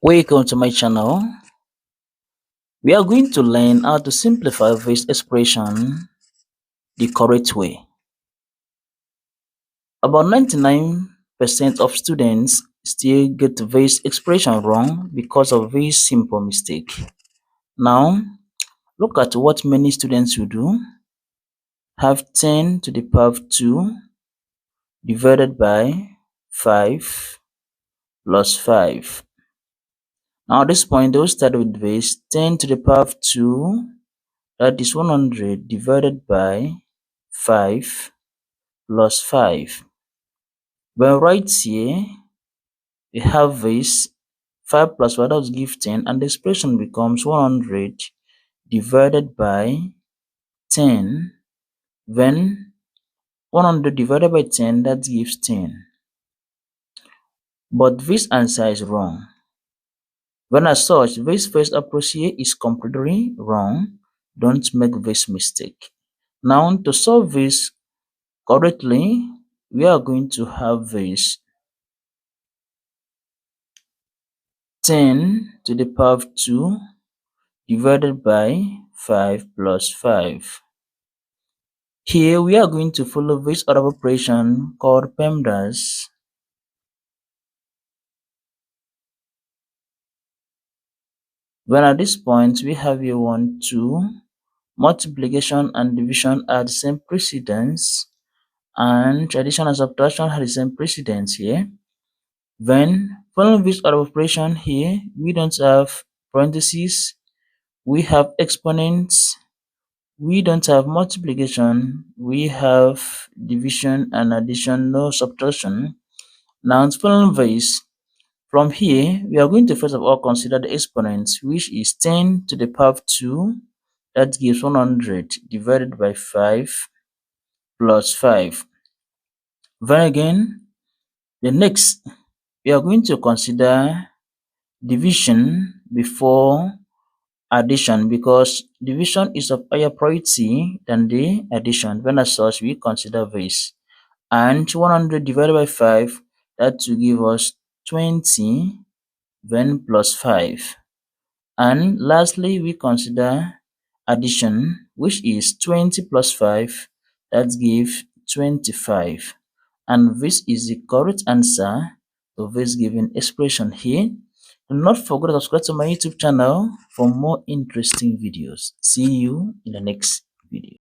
Welcome to my channel. We are going to learn how to simplify this expression the correct way. About 99% of students still get this expression wrong because of this simple mistake. Now, look at what many students will do. Have 10 to the power of 2 divided by 5 plus 5. Now at this point, they will start with this 10 to the power of 2, that is 100 divided by 5 plus 5. But right here, we have this 5 plus 5, that will give 10, and the expression becomes 100 divided by 10. Then 100 divided by 10, that gives 10. But this answer is wrong. When as such, this first approach here is completely wrong. Don't make this mistake. Now, to solve this correctly, we are going to have this 10 to the power of 2 divided by 5 plus 5. Here we are going to follow this order of operation called PEMDAS. When at this point we have here 1, 2, multiplication and division are the same precedence, and addition and subtraction have the same precedence here. Then following this order of operation here, we don't have parentheses, we have exponents, we don't have multiplication, we have division and addition, no subtraction. Now following this, from here we are going to first of all consider the exponents, which is 10 to the power of 2, that gives 100 divided by 5 plus 5. Then again, the next, we are going to consider division before addition, because division is of higher priority than the addition. When as such, we consider this. And 100 divided by 5, that will give us 20, then plus 5. And lastly, we consider addition, which is 20 plus 5, that gives 25. And this is the correct answer to this given expression here. Do not forget to subscribe to my YouTube channel for more interesting videos. See you in the next video.